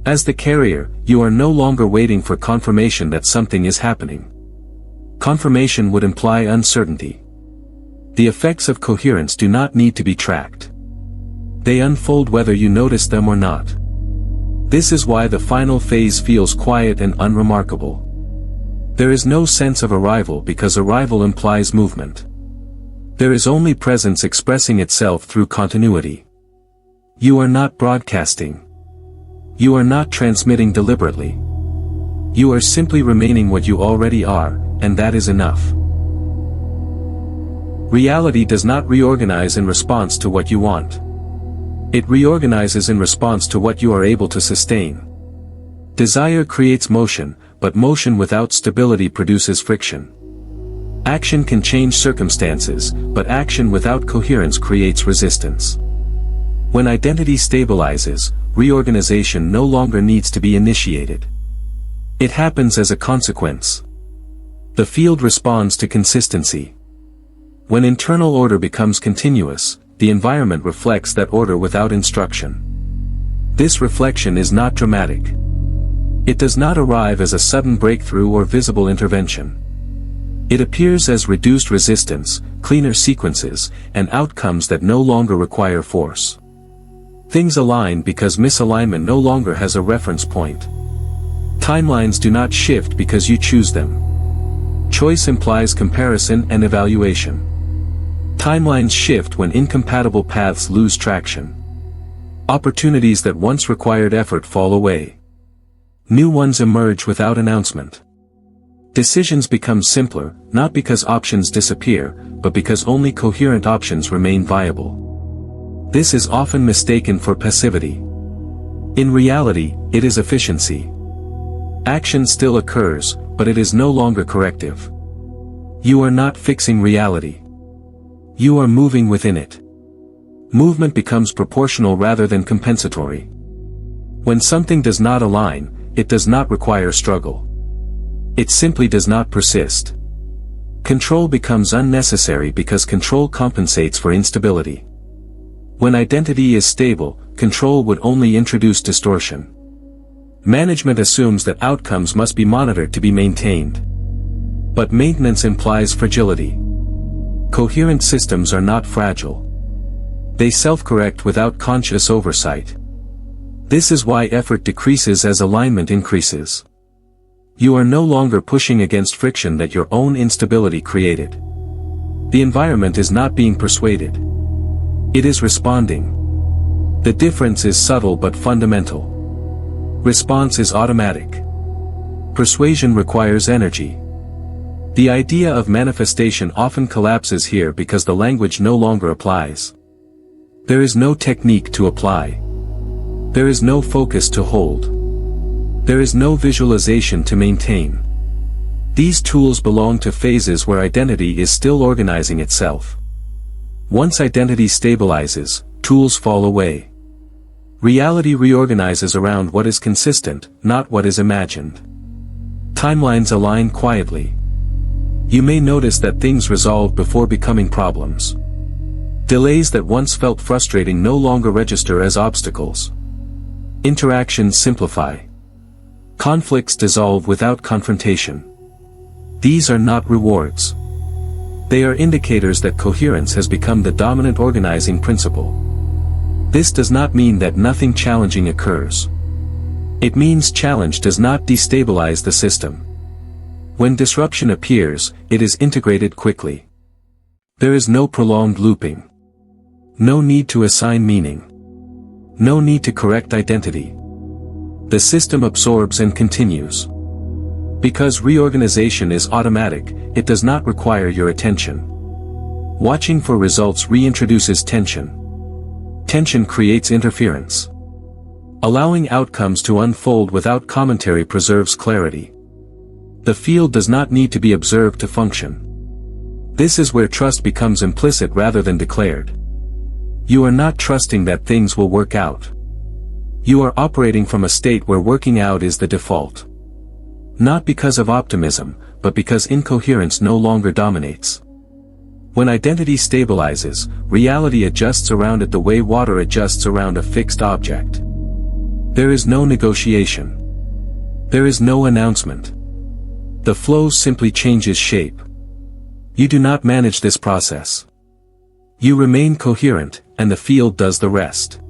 Speaker 1: As the carrier, you are no longer waiting for confirmation that something is happening. Confirmation would imply uncertainty. The effects of coherence do not need to be tracked. They unfold whether you notice them or not. This is why the final phase feels quiet and unremarkable. There is no sense of arrival because arrival implies movement. There is only presence expressing itself through continuity. You are not broadcasting. You are not transmitting deliberately. You are simply remaining what you already are, and that is enough. Reality does not reorganize in response to what you want. It reorganizes in response to what you are able to sustain. Desire creates motion, but motion without stability produces friction. Action can change circumstances, but action without coherence creates resistance. When identity stabilizes, reorganization no longer needs to be initiated. It happens as a consequence. The field responds to consistency. When internal order becomes continuous, the environment reflects that order without instruction. This reflection is not dramatic. It does not arrive as a sudden breakthrough or visible intervention. It appears as reduced resistance, cleaner sequences, and outcomes that no longer require force. Things align because misalignment no longer has a reference point. Timelines do not shift because you choose them. Choice implies comparison and evaluation. Timelines shift when incompatible paths lose traction. Opportunities that once required effort fall away. New ones emerge without announcement. Decisions become simpler, not because options disappear, but because only coherent options remain viable. This is often mistaken for passivity. In reality, it is efficiency. Action still occurs, but it is no longer corrective. You are not fixing reality. You are moving within it. Movement becomes proportional rather than compensatory. When something does not align, it does not require struggle. It simply does not persist. Control becomes unnecessary because control compensates for instability. When identity is stable, control would only introduce distortion. Management assumes that outcomes must be monitored to be maintained. But maintenance implies fragility. Coherent systems are not fragile. They self-correct without conscious oversight. This is why effort decreases as alignment increases. You are no longer pushing against friction that your own instability created. The environment is not being persuaded. It is responding. The difference is subtle but fundamental. Response is automatic. Persuasion requires energy. The idea of manifestation often collapses here because the language no longer applies. There is no technique to apply. There is no focus to hold. There is no visualization to maintain. These tools belong to phases where identity is still organizing itself. Once identity stabilizes, tools fall away. Reality reorganizes around what is consistent, not what is imagined. Timelines align quietly. You may notice that things resolve before becoming problems. Delays that once felt frustrating no longer register as obstacles. Interactions simplify. Conflicts dissolve without confrontation. These are not rewards. They are indicators that coherence has become the dominant organizing principle. This does not mean that nothing challenging occurs. It means challenge does not destabilize the system. When disruption appears, it is integrated quickly. There is no prolonged looping. No need to assign meaning. No need to correct identity. The system absorbs and continues. Because reorganization is automatic, it does not require your attention. Watching for results reintroduces tension. Tension creates interference. Allowing outcomes to unfold without commentary preserves clarity. The field does not need to be observed to function. This is where trust becomes implicit rather than declared. You are not trusting that things will work out. You are operating from a state where working out is the default. Not because of optimism, but because incoherence no longer dominates. When identity stabilizes, reality adjusts around it the way water adjusts around a fixed object. There is no negotiation. There is no announcement. The flow simply changes shape. You do not manage this process. You remain coherent, and the field does the rest.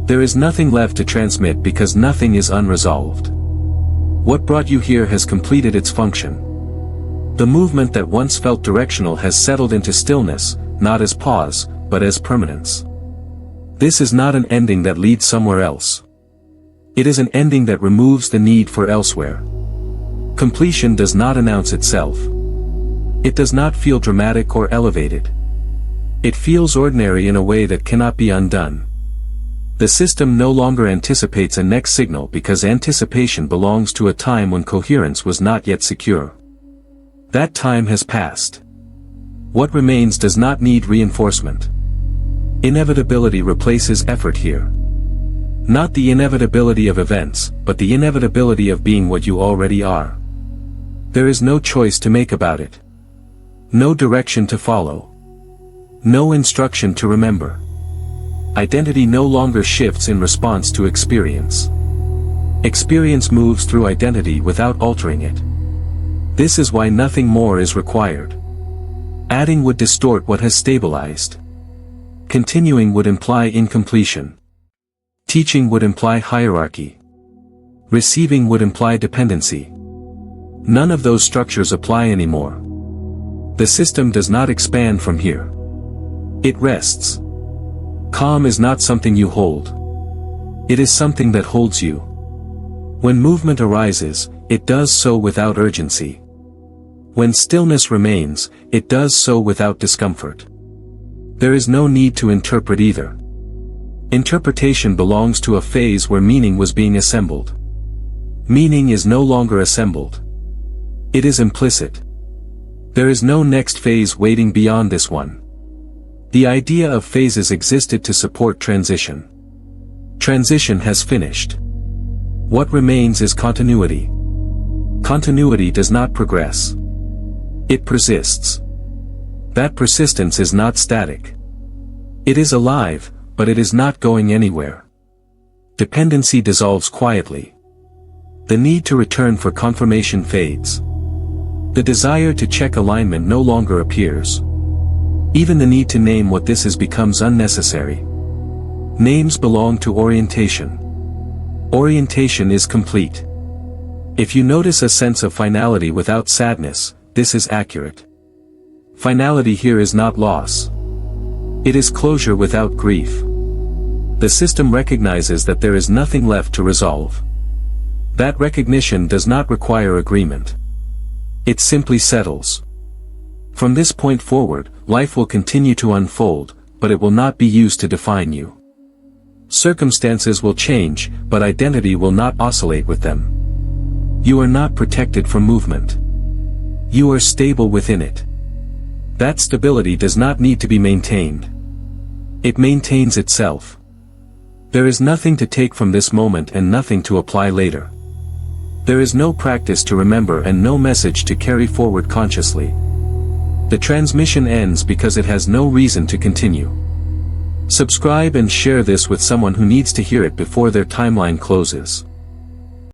Speaker 1: There is nothing left to transmit because nothing is unresolved. What brought you here has completed its function. The movement that once felt directional has settled into stillness, not as pause, but as permanence. This is not an ending that leads somewhere else. It is an ending that removes the need for elsewhere. Completion does not announce itself. It does not feel dramatic or elevated. It feels ordinary in a way that cannot be undone. The system no longer anticipates a next signal because anticipation belongs to a time when coherence was not yet secure. That time has passed. What remains does not need reinforcement. Inevitability replaces effort here. Not the inevitability of events, but the inevitability of being what you already are. There is no choice to make about it. No direction to follow. No instruction to remember. Identity no longer shifts in response to experience. Experience moves through identity without altering it. This is why nothing more is required. Adding would distort what has stabilized. Continuing would imply incompletion. Teaching would imply hierarchy. Receiving would imply dependency. None of those structures apply anymore. The system does not expand from here. It rests. Calm is not something you hold. It is something that holds you. When movement arises, it does so without urgency. When stillness remains, it does so without discomfort. There is no need to interpret either. Interpretation belongs to a phase where meaning was being assembled. Meaning is no longer assembled. It is implicit. There is no next phase waiting beyond this one. The idea of phases existed to support transition. Transition has finished. What remains is continuity. Continuity does not progress. It persists. That persistence is not static. It is alive, but it is not going anywhere. Dependency dissolves quietly. The need to return for confirmation fades. The desire to check alignment no longer appears. Even the need to name what this is becomes unnecessary. Names belong to orientation. Orientation is complete. If you notice a sense of finality without sadness, this is accurate. Finality here is not loss. It is closure without grief. The system recognizes that there is nothing left to resolve. That recognition does not require agreement. It simply settles. From this point forward, life will continue to unfold, but it will not be used to define you. Circumstances will change, but identity will not oscillate with them. You are not protected from movement. You are stable within it. That stability does not need to be maintained. It maintains itself. There is nothing to take from this moment and nothing to apply later. There is no practice to remember and no message to carry forward consciously. The transmission ends because it has no reason to continue. Subscribe and share this with someone who needs to hear it before their timeline closes.